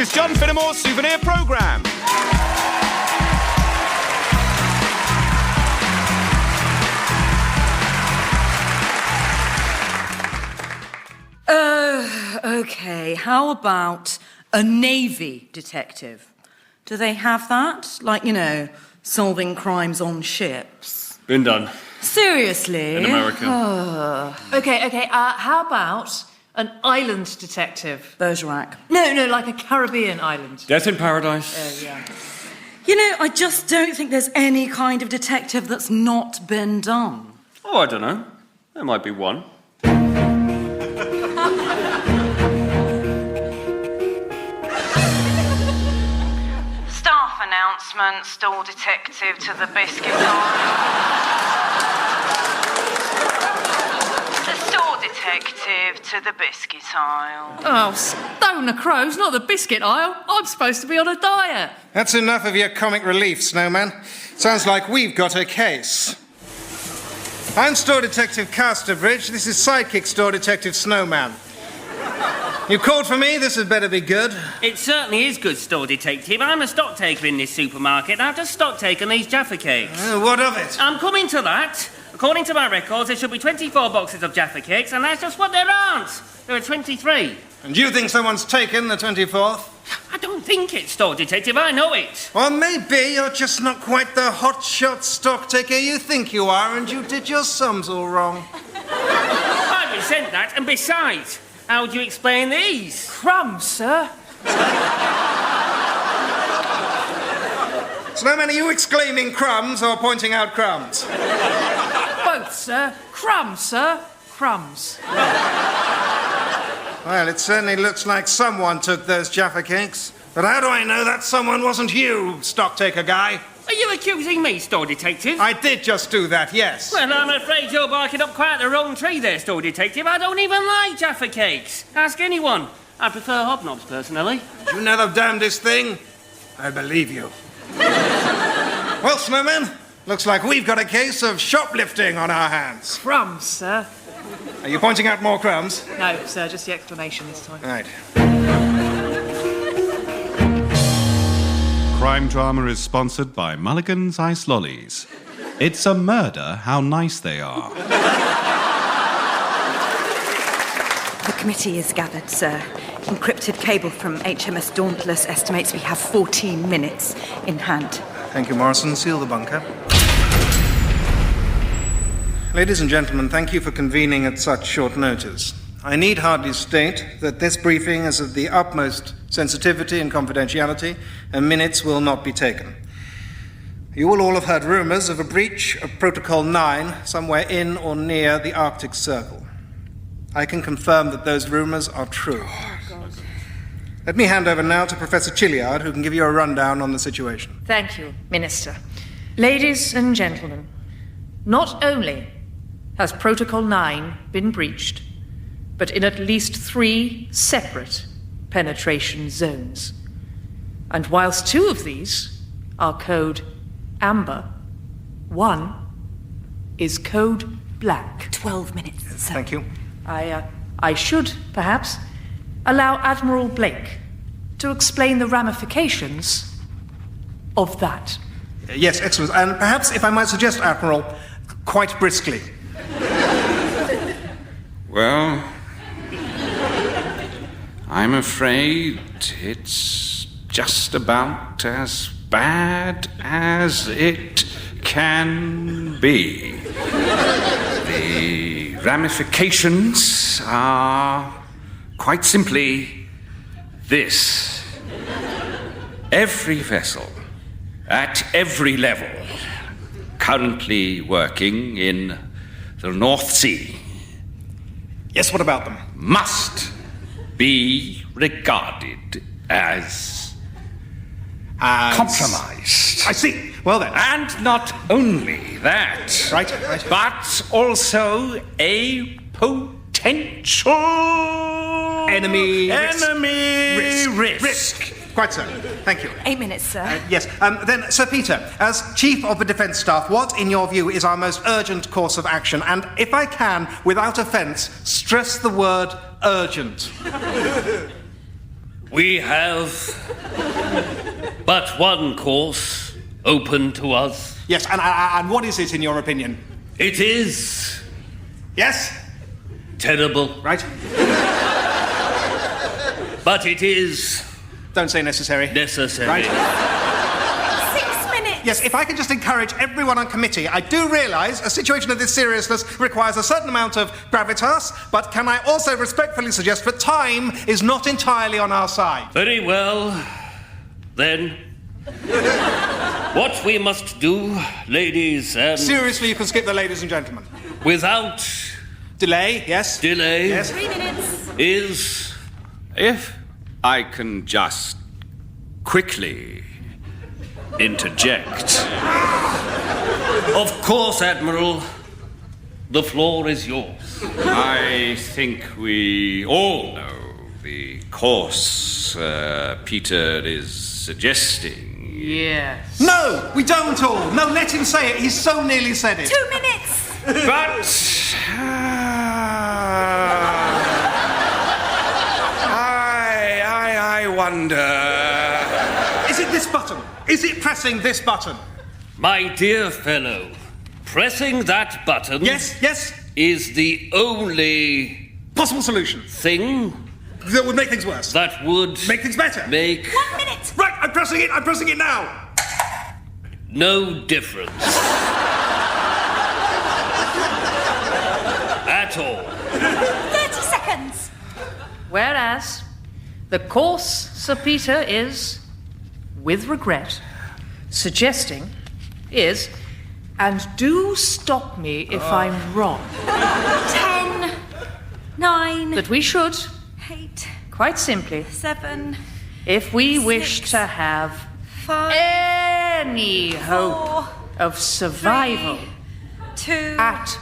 is John Finnemore's Souvenir programme. OK, how about a Navy detective? Do they have that? Like, you know, solving crimes on ships? Been done. Seriously? In America. OK, how about an island detective? Bergerac. No, like a Caribbean island. Death in Paradise. Yeah. You know, I just don't think there's any kind of detective that's not been done. Oh, I don't know. There might be one. Staff announcement, store detective to the biscuit aisle. The store detective to the biscuit aisle. Oh, stone the crows, not the biscuit aisle. I'm supposed to be on a diet. That's enough of your comic relief, Snowman. Sounds like we've got a case. I'm Store Detective Casterbridge. This is Sidekick Store Detective Snowman. You called for me? This had better be good. It certainly is good, Store Detective. I'm a stock taker in this supermarket. I've just stock taken these Jaffa cakes. What of it? I'm coming to that. According to my records, there should be 24 boxes of Jaffa cakes, and that's just what there aren't. There are 23. And you think someone's taken the 24th? I don't think it's, Store Detective. I know it. Or maybe you're just not quite the hotshot stock taker you think you are, and you did your sums all wrong. I resent that, and besides, how do you explain these? Crumbs, sir. Snowman, are you exclaiming crumbs or pointing out crumbs? Both, sir. Crumbs, sir. Crumbs. Well, it certainly looks like someone took those Jaffa cakes. But how do I know that someone wasn't you, stock taker guy? Are you accusing me, Store Detective? I did just do that, yes. Well, I'm afraid you're barking up quite the wrong tree there, Store Detective. I don't even like Jaffa cakes. Ask anyone. I prefer hobnobs, personally. You know the damnedest thing? I believe you. Well, Snowman, looks like we've got a case of shoplifting on our hands. Crumbs, sir. Are you pointing out more crumbs? No, sir, just the exclamation this time. Right. Crime Drama is sponsored by Mulligan's Ice Lollies. It's a murder how nice they are. The committee is gathered, sir. Encrypted cable from HMS Dauntless estimates we have 14 minutes in hand. Thank you, Morrison. Seal the bunker. Ladies and gentlemen, thank you for convening at such short notice. I need hardly state that this briefing is of the utmost sensitivity and confidentiality, and minutes will not be taken. You will all have heard rumours of a breach of Protocol 9 somewhere in or near the Arctic Circle. I can confirm that those rumours are true. Let me hand over now to Professor Chilliard, who can give you a rundown on the situation. Thank you, Minister. Ladies and gentlemen, not only has Protocol 9 been breached, but in at least 3 separate penetration zones. And whilst 2 of these are code Amber, 1 is code Black. 12 minutes, sir. Thank you. I should, perhaps, allow Admiral Blake to explain the ramifications of that. Yes, excellent. And perhaps, if I might suggest, Admiral, quite briskly. Well, I'm afraid it's just about as bad as it can be. The ramifications are quite simply this. Every vessel at every level currently working in the North Sea. Yes, what about them? Must be regarded as compromised. I see. Well then. And not only that, Right. but also a potential Enemy risk. Quite so. Thank you. 8 minutes, sir. Yes. Then, Sir Peter, as Chief of the Defence Staff, what, in your view, is our most urgent course of action? And if I can, without offence, stress the word urgent. We have but one course open to us. Yes, and what is it, in your opinion? It is Yes? terrible, Right? but it is Don't say necessary. necessary. Right? 6 minutes. Yes, if I could just encourage everyone on committee, I do realise a situation of this seriousness requires a certain amount of gravitas, but can I also respectfully suggest that time is not entirely on our side? Very well, then. What we must do, ladies and... Seriously, you can skip the ladies and gentlemen. without Delay, yes? delay, Yes? 3 minutes. is... If I can just quickly interject. Of course, Admiral. The floor is yours. I think we all know the course Peter is suggesting. Yes. No, we don't all. No, let him say it. He's so nearly said it. 2 minutes. But I wonder. Is it this button? Is it pressing this button? My dear fellow, pressing that button Yes, yes. is the only Possible solution. thing That would make things worse. that would Make things better. make 1 minute. Right, I'm pressing it now. no difference at all. 30 seconds. Whereas the course Sir Peter is, with regret, suggesting is, and do stop me if I'm wrong, 10, 9, that we should, 8, quite simply, 7, if we wish 6, to have 5, any hope 4, of survival 2, at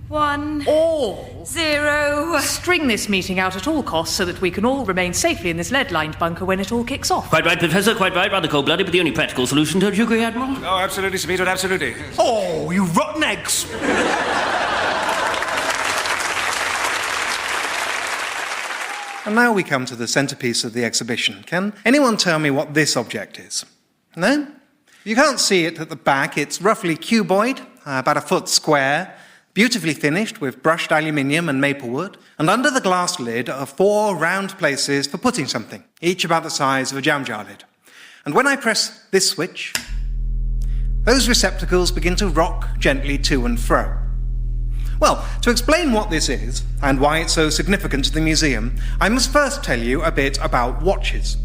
1, all, 0. string this meeting out at all costs so that we can all remain safely in this lead-lined bunker when it all kicks off. Quite right, Professor, quite right. Rather cold-blooded, but the only practical solution. Don't you agree, Admiral? Oh, absolutely, Sir Peter, absolutely. Oh, you rotten eggs. And now we come to the centrepiece of the exhibition. Can anyone tell me what this object is? No? You can't see it at the back. It's roughly cuboid, about a foot square, beautifully finished with brushed aluminium and maple wood, and under the glass lid are 4 round places for putting something, each about the size of a jam jar lid. And when I press this switch, those receptacles begin to rock gently to and fro. Well, to explain what this is, and why it's so significant to the museum, I must first tell you a bit about watches.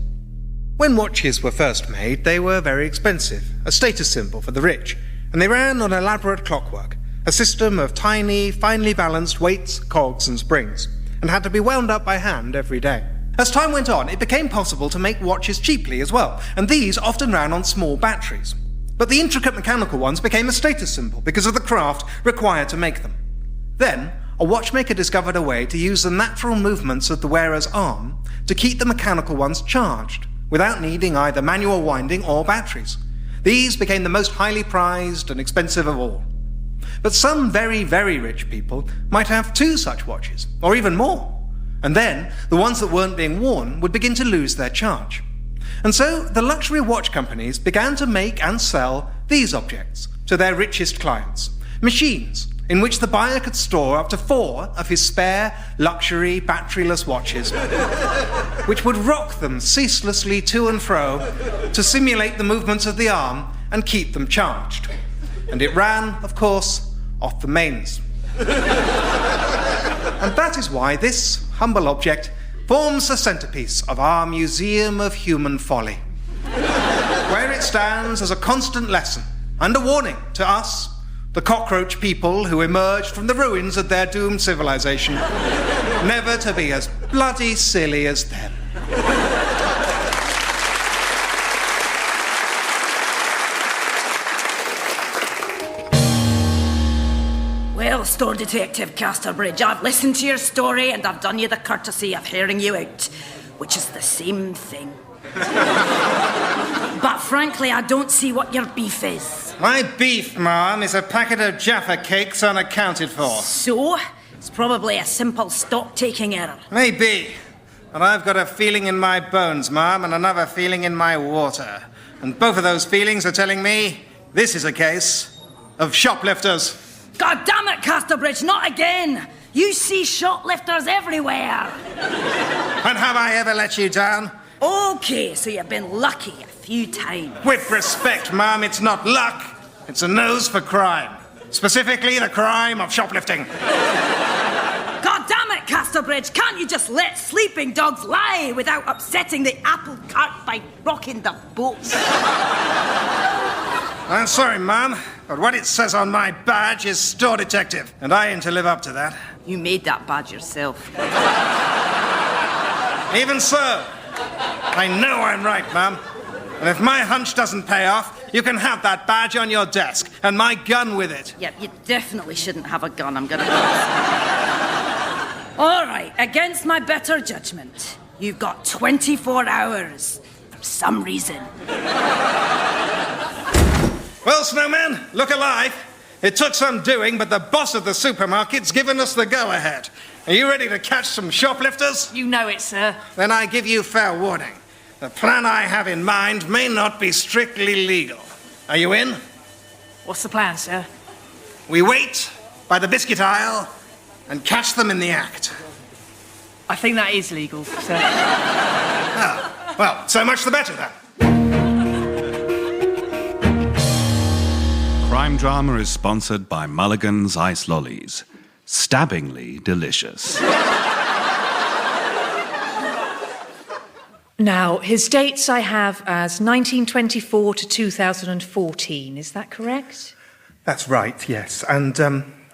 When watches were first made, they were very expensive, a status symbol for the rich, and they ran on elaborate clockwork, a system of tiny, finely balanced weights, cogs, and springs, and had to be wound up by hand every day. As time went on, it became possible to make watches cheaply as well, and these often ran on small batteries. But the intricate mechanical ones became a status symbol because of the craft required to make them. Then, a watchmaker discovered a way to use the natural movements of the wearer's arm to keep the mechanical ones charged, without needing either manual winding or batteries. These became the most highly prized and expensive of all. But some very, very rich people might have 2 such watches, or even more. And then, the ones that weren't being worn would begin to lose their charge. And so, the luxury watch companies began to make and sell these objects to their richest clients. Machines in which the buyer could store up to 4 of his spare, luxury, batteryless watches, which would rock them ceaselessly to and fro to simulate the movements of the arm and keep them charged. And it ran, of course, off the mains. And that is why this humble object forms the centrepiece of our Museum of Human Folly, where it stands as a constant lesson and a warning to us, the cockroach people who emerged from the ruins of their doomed civilization, never to be as bloody silly as them. Well, Store Detective Casterbridge, I've listened to your story and I've done you the courtesy of hearing you out, which is the same thing. But frankly, I don't see what your beef is. My beef, ma'am, is a packet of Jaffa cakes unaccounted for. So, it's probably a simple stock-taking error. Maybe. And I've got a feeling in my bones, ma'am, and another feeling in my water. And both of those feelings are telling me this is a case of shoplifters. God damn it, Casterbridge, not again! You see shoplifters everywhere. And have I ever let you down? Okay, so you've been lucky a few times. With respect, ma'am, it's not luck. It's a nose for crime. Specifically, the crime of shoplifting. God damn it, Casterbridge, can't you just let sleeping dogs lie without upsetting the apple cart by rocking the boat? I'm sorry, ma'am, but what it says on my badge is store detective, and I aim to live up to that. You made that badge yourself. Even so, I know I'm right, ma'am. And if my hunch doesn't pay off, you can have that badge on your desk, and my gun with it. Yeah, you definitely shouldn't have a gun, I'm gonna All right, against my better judgment, you've got 24 hours, for some reason. Well, Snowman, look alive. It took some doing, but the boss of the supermarket's given us the go-ahead. Are you ready to catch some shoplifters? You know it, sir. Then I give you fair warning. The plan I have in mind may not be strictly legal. Are you in? What's the plan, sir? We wait by the biscuit aisle and catch them in the act. I think that is legal, sir. Ah, well, so much the better then. Crime Drama is sponsored by Mulligan's Ice Lollies. Stabbingly delicious. Now, his dates I have as 1924 to 2014. Is that correct? That's right, yes. And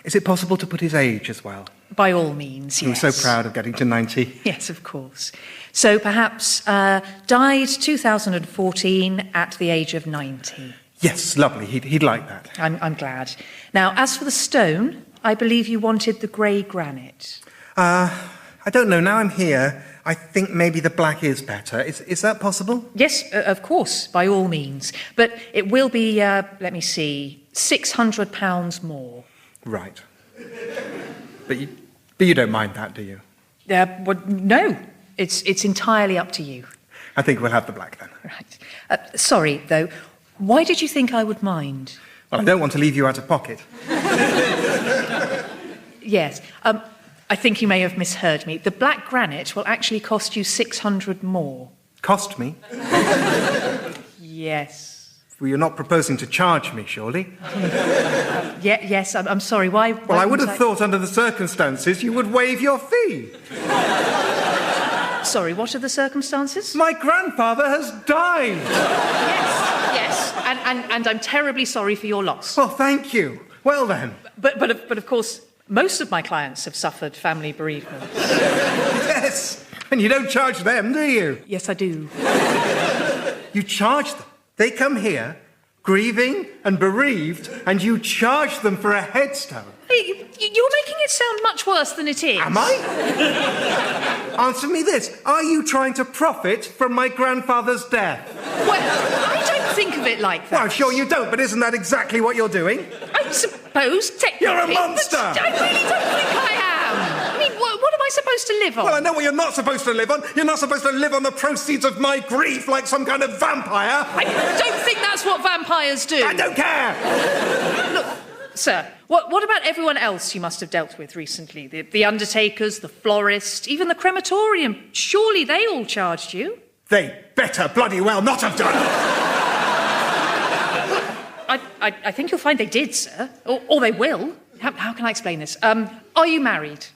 is it possible to put his age as well? By all means, yes. I'm so proud of getting to 90. Yes, of course. So perhaps died 2014 at the age of 90. Yes, lovely. He'd like that. I'm glad. Now, as for the stone, I believe you wanted the grey granite. I don't know. Now I'm here, I think maybe the black is better. Is that possible? Yes, of course, by all means. But it will be, let me see, £600 more. Right. But you don't mind that, do you? Well, no, it's entirely up to you. I think we'll have the black then. Right. Sorry, though, why did you think I would mind? Well, I don't want to leave you out of pocket. Yes, I think you may have misheard me. The black granite will actually cost you £600 more. Cost me? Yes. Well, you're not proposing to charge me, surely? Yes, I'm sorry, why Well, I would have thought under the circumstances you would waive your fee. Sorry, what are the circumstances? My grandfather has died! Yes, and I'm terribly sorry for your loss. Well, thank you. Well, then. But of course, most of my clients have suffered family bereavement. Yes, and you don't charge them, do you? Yes, I do. You charge them. They come here, grieving and bereaved, and you charge them for a headstone. Hey, you're making it sound much worse than it is. Am I? Answer me this. Are you trying to profit from my grandfather's death? Well, I don't think of it like that. Well, sure you don't, but isn't that exactly what you're doing? I suppose, technically. You're a monster! But I really don't think I am. I mean, what am I supposed to live on? Well, I know what you're not supposed to live on. You're not supposed to live on the proceeds of my grief like some kind of vampire. I don't think that's what vampires do. I don't care! Look, sir, what about everyone else you must have dealt with recently? The undertakers, the florist, even the crematorium. Surely they all charged you? They better bloody well not have done. I think you'll find they did, sir. Or they will. How can I explain this? Are you married?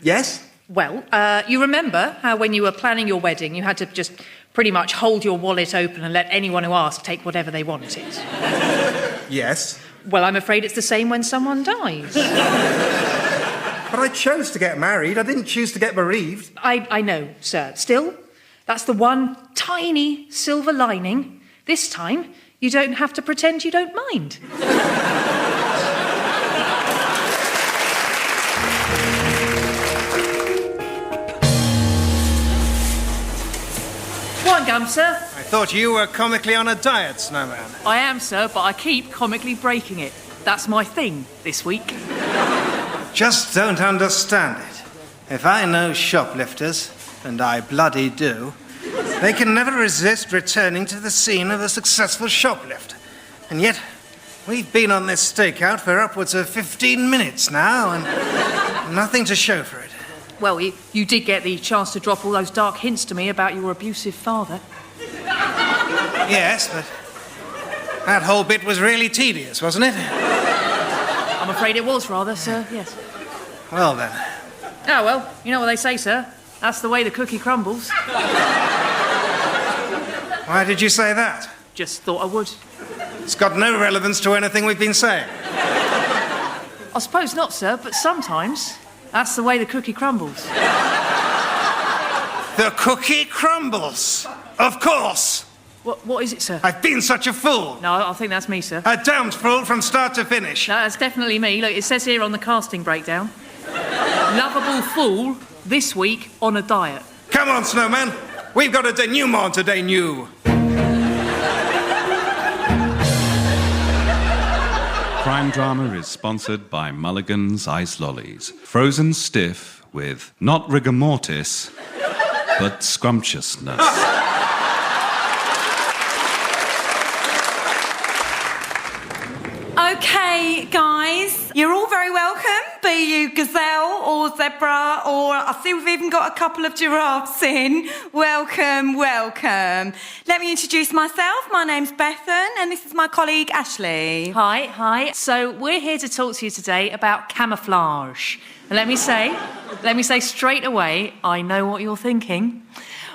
Yes? Well, you remember how when you were planning your wedding, you had to just pretty much hold your wallet open and let anyone who asked take whatever they wanted? Yes. Well, I'm afraid it's the same when someone dies. But I chose to get married. I didn't choose to get bereaved. I know, sir. Still, that's the one tiny silver lining. This time, you don't have to pretend you don't mind. One gum, sir. I thought you were comically on a diet, Snowman. I am, sir, but I keep comically breaking it. That's my thing this week. Just don't understand it. If I know shoplifters, and I bloody do, they can never resist returning to the scene of a successful shoplift. And yet, we've been on this stakeout for upwards of 15 minutes now, and nothing to show for it. Well, you did get the chance to drop all those dark hints to me about your abusive father. Yes, but that whole bit was really tedious, wasn't it? I'm afraid it was rather, sir, yes. Well, then. Oh, well, you know what they say, sir. That's the way the cookie crumbles. Why did you say that? Just thought I would. It's got no relevance to anything we've been saying. I suppose not, sir, but sometimes that's the way the cookie crumbles. The cookie crumbles. Of course. What is it, sir? I've been such a fool. No, I think that's me, sir. A damned fool from start to finish. No, that's definitely me. Look, it says here on the casting breakdown. Lovable fool this week on a diet. Come on, Snowman. We've got a denouement today, new. Crime Drama is sponsored by Mulligan's Ice Lollies. Frozen stiff with not rigor mortis, but scrumptiousness. Okay, guys, you're all very welcome, be you gazelle or zebra, or I see we've even got a couple of giraffes in. Welcome, welcome. Let me introduce myself. My name's Bethan, and this is my colleague, Ashley. Hi. So we're here to talk to you today about camouflage. And let me say straight away, I know what you're thinking.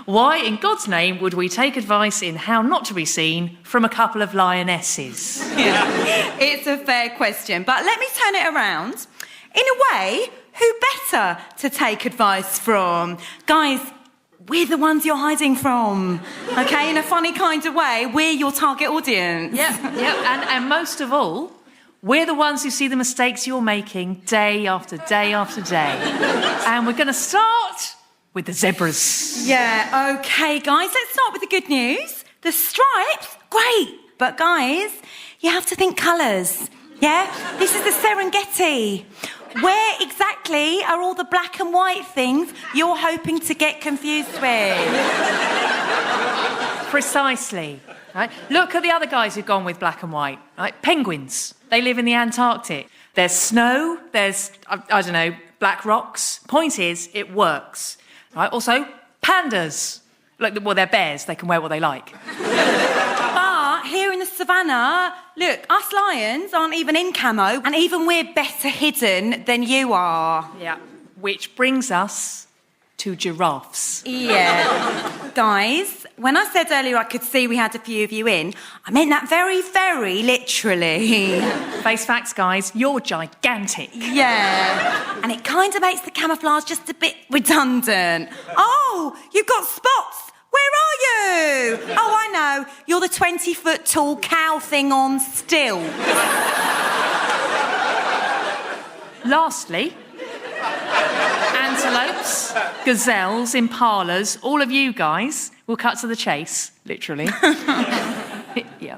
Why, in God's name, would we take advice in how not to be seen from a couple of lionesses? Yeah, it's a fair question, but let me turn it around. In a way, who better to take advice from? Guys, we're the ones you're hiding from, okay? In a funny kind of way, we're your target audience. Yeah. And most of all, we're the ones who see the mistakes you're making day after day after day. And we're going to start with the zebras. Yeah, okay, guys, let's start with the good news. The stripes, great. But, guys, you have to think colours, yeah? This is the Serengeti. Where exactly are all the black and white things you're hoping to get confused with? Precisely. Right? Look at the other guys who've gone with black and white. Right? Penguins. They live in the Antarctic. There's snow, there's, I don't know, black rocks. Point is, it works. Right? Also, pandas. Look, well, they're bears. They can wear what they like. But here in the savannah, look, us lions aren't even in camo, and even we're better hidden than you are. Yeah. Which brings us to giraffes. Yeah. Guys, when I said earlier I could see we had a few of you in, I meant that very, very literally. Face facts, guys, you're gigantic. Yeah. And it kind of makes the camouflage just a bit redundant. Oh, you've got spots. Where are you? Oh, I know. You're the 20-foot tall cow thing on stilts. Lastly, antelopes, gazelles, impalas, all of you guys will cut to the chase, literally. Yeah.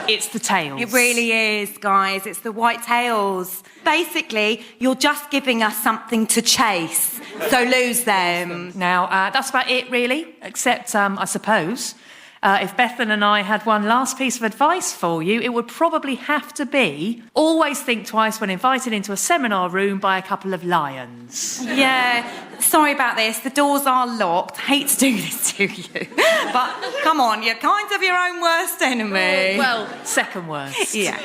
It's the tails. It really is, guys. It's the white tails. Basically, you're just giving us something to chase, so lose them. Now, that's about it, really, except, I suppose, if Bethan and I had one last piece of advice for you, it would probably have to be always think twice when invited into a seminar room by a couple of lions. Yeah, sorry about this. The doors are locked. Hate to do this to you. But come on, you're kind of your own worst enemy. Well, second worst. Yeah.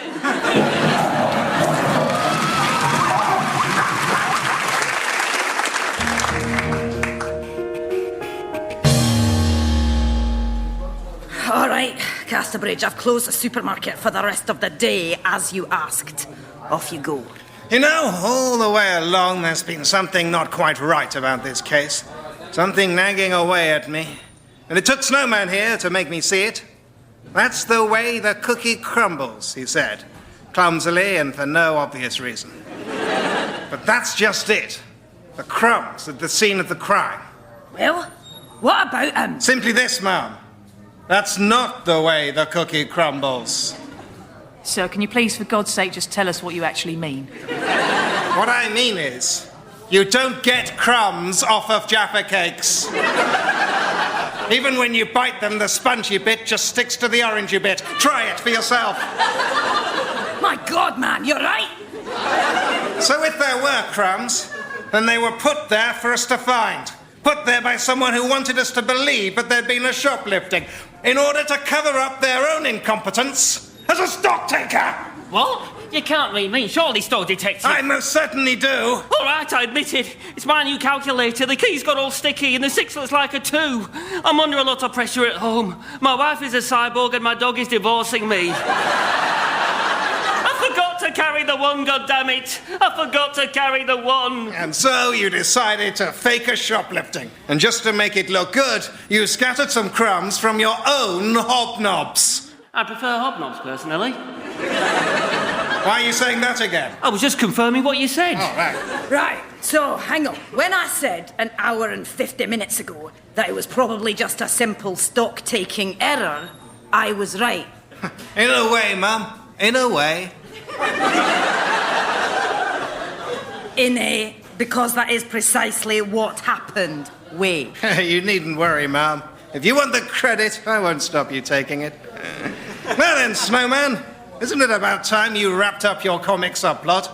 All right, Casterbridge, I've closed the supermarket for the rest of the day, as you asked. Off you go. You know, all the way along there's been something not quite right about this case. Something nagging away at me. And it took Snowman here to make me see it. That's the way the cookie crumbles, he said, clumsily and for no obvious reason. But that's just it. The crumbs at the scene of the crime. Well, what about him? Simply this, ma'am. That's not the way the cookie crumbles. Sir, can you please, for God's sake, just tell us what you actually mean? What I mean is, You don't get crumbs off of Jaffa cakes. Even when you bite them, the spongy bit just sticks to the orangey bit. Try it for yourself. My God, man, you're right. So if there were crumbs, then they were put there for us to find. Put there by someone who wanted us to believe that there'd been a shoplifting in order to cover up their own incompetence as a stock taker. What? You can't mean me, surely, store detective. I most certainly do. All right, I admit it. It's my new calculator. The key's got all sticky and the 6 looks like a 2. I'm under a lot of pressure at home. My wife is a cyborg and my dog is divorcing me. I forgot to carry the 1, goddammit. I forgot to carry the 1. And so you decided to fake a shoplifting. And just to make it look good, you scattered some crumbs from your own hobnobs. I prefer hobnobs, personally. Why are you saying that again? I was just confirming what you said. Oh, right. Right, so hang on. When I said an hour and 50 minutes ago that it was probably just a simple stock-taking error, I was right. In a way, Mum. In a way. Because that is precisely what happened. Way. You needn't worry, Mum. If you want the credit, I won't stop you taking it. Well then, Snowman, isn't it about time you wrapped up your comic subplot?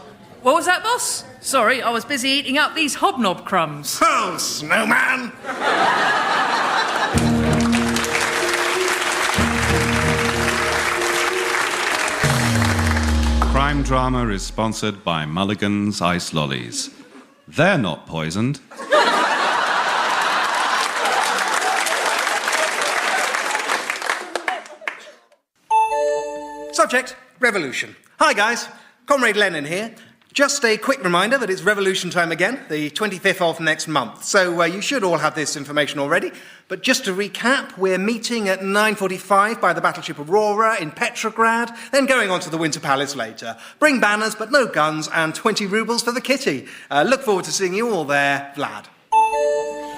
What was that, boss? Sorry, I was busy eating up these hobnob crumbs. Oh, Snowman! Crime Drama is sponsored by Mulligan's Ice Lollies. They're not poisoned. Subject, revolution. Hi, guys. Comrade Lenin here. Just a quick reminder that it's revolution time again, the 25th of next month. So you should all have this information already. But just to recap, we're meeting at 9:45 by the battleship Aurora in Petrograd, then going on to the Winter Palace later. Bring banners, but no guns, and 20 rubles for the kitty. Look forward to seeing you all there, Vlad.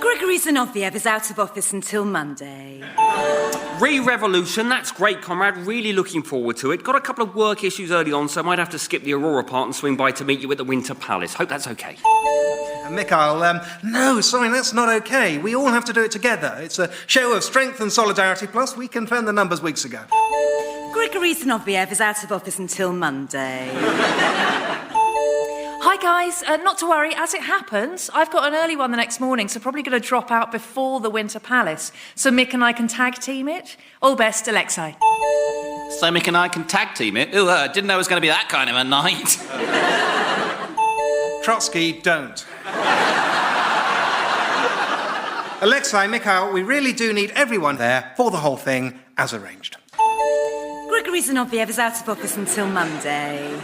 Grigory Zinoviev is out of office until Monday. Re-revolution, that's great, comrade. Really looking forward to it. Got a couple of work issues early on, so I might have to skip the Aurora part and swing by to meet you at the Winter Palace. Hope that's okay. Mikhail, no, sorry, that's not okay. We all have to do it together. It's a show of strength and solidarity, plus we confirmed the numbers weeks ago. Grigory Zinoviev is out of office until Monday. Hi, guys. Not to worry, as it happens, I've got an early one the next morning, so probably going to drop out before the Winter Palace. So Mick and I can tag team it. All best, Alexei. So Mick and I can tag team it? Ooh, didn't know it was going to be that kind of a night. Trotsky, don't. Alexei, Mikhail, we really do need everyone there for the whole thing, as arranged. Grigory Zinoviev is out of office until Monday.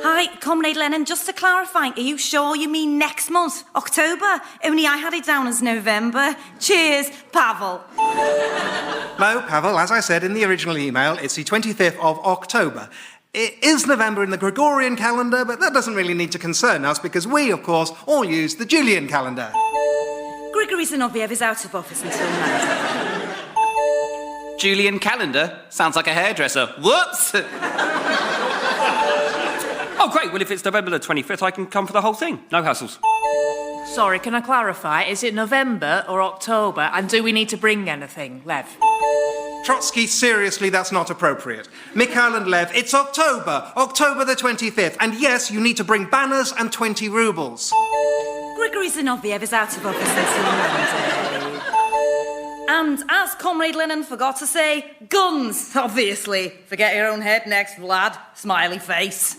Hi, Comrade Lenin, just to clarify, are you sure you mean next month, October? Only I had it down as November. Cheers, Pavel. No, Pavel, as I said in the original email, it's the 25th of October. It is November in the Gregorian calendar, but that doesn't really need to concern us because we, of course, all use the Julian calendar. Grigory Zinoviev is out of office until Monday. Julian calendar? Sounds like a hairdresser. Whoops! Oh, great. Well, if it's November the 25th, I can come for the whole thing. No hassles. Sorry, can I clarify? Is it November or October? And do we need to bring anything, Lev? Trotsky, seriously, that's not appropriate. Mikhail and Lev, it's October. October the 25th. And yes, you need to bring banners and 20 rubles. Grigory Zinoviev is out of office until Monday. And as Comrade Lenin forgot to say, guns, obviously. Forget your own head next, Vlad. Smiley face.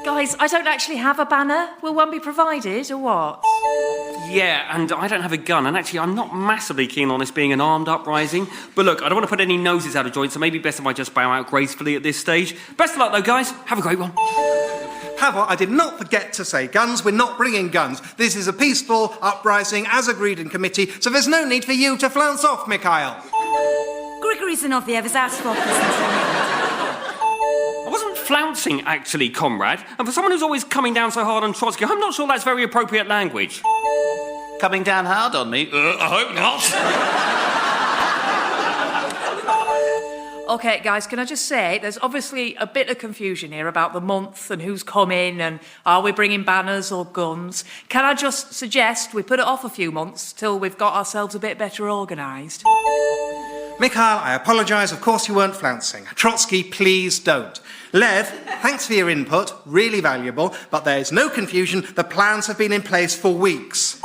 Guys, I don't actually have a banner. Will one be provided, or what? Yeah, and I don't have a gun, and actually I'm not massively keen on this being an armed uprising. But look, I don't want to put any noses out of joint, so maybe best if I just bow out gracefully at this stage. Best of luck, though, guys. Have a great one. Pavel, I did not forget to say guns. We're not bringing guns. This is a peaceful uprising, as agreed in committee, so there's no need for you to flounce off, Mikhail. Grigory Zinoviev is out of office until Monday. I wasn't flouncing, actually, comrade. And for someone who's always coming down so hard on Trotsky, I'm not sure that's very appropriate language. Coming down hard on me? I hope not. OK, guys, can I just say, there's obviously a bit of confusion here about the month and who's coming and are we bringing banners or guns. Can I just suggest we put it off a few months till we've got ourselves a bit better organised? Mikhail, I apologise. Of course you weren't flouncing. Trotsky, please don't. Lev, thanks for your input. Really valuable. But there is no confusion. The plans have been in place for weeks.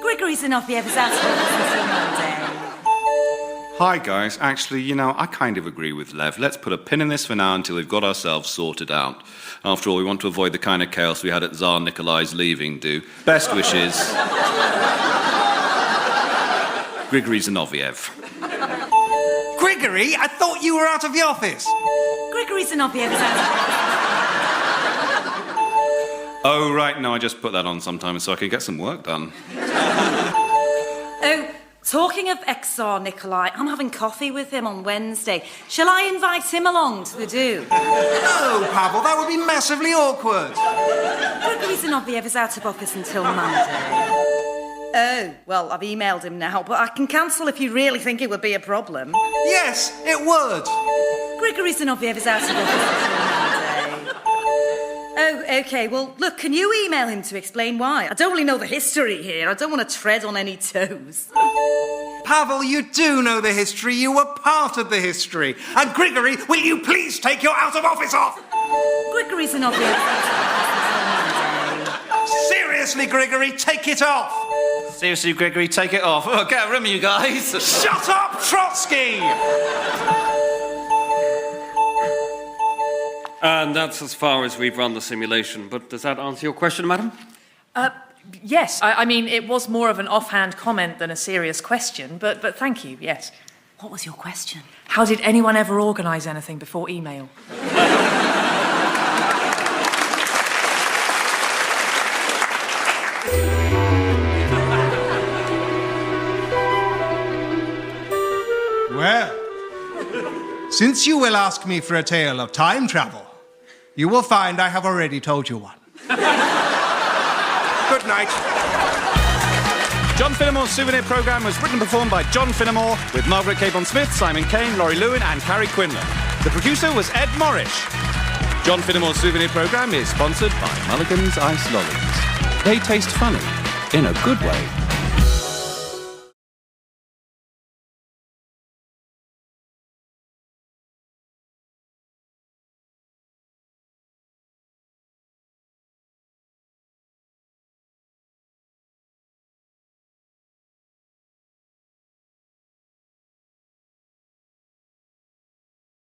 Grigory's enough the ever out of office until Monday. Hi, guys. Actually, I kind of agree with Lev. Let's put a pin in this for now until we've got ourselves sorted out. After all, we want to avoid the kind of chaos we had at Tsar Nikolai's leaving do. Best wishes. Grigory Zinoviev. Grigory, I thought you were out of the office. Grigory's enough the ever out of office. Oh, right. No, I just put that on sometimes so I can get some work done. Oh, talking of ex-Tsar Nikolai, I'm having coffee with him on Wednesday. Shall I invite him along to the do? No, Pavel, that would be massively awkward. Grigory Zinoviev out of office until Monday. Oh, well, I've emailed him now, but I can cancel if you really think it would be a problem. Yes, it would. Grigory Zinoviev is out of office until Monday. Oh, OK, well, look, can you email him to explain why? I don't really know the history here. I don't want to tread on any toes. Pavel, you do know the history. You were part of the history. And Grigory, will you please take your out of office off? Grigory Zinoviev is out of office until Monday. Seriously, Grigory, take it off. Seriously, Gregory, take it off. Oh, get a room, you guys. Shut up, Trotsky! And that's as far as we've run the simulation. But does that answer your question, madam? Yes. I mean, it was more of an offhand comment than a serious question, but thank you, yes. What was your question? How did anyone ever organise anything before email? Well, since you will ask me for a tale of time travel, you will find I have already told you one. Good night. John Finnemore's Souvenir programme was written and performed by John Finnemore with Margaret Cabourn-Smith, Simon Kane, Lawry, Lewin and Carrie Quinlan. The producer was Ed Morrish. John Finnemore's Souvenir programme is sponsored by Mulligan's Ice Lollies. They taste funny in a good way.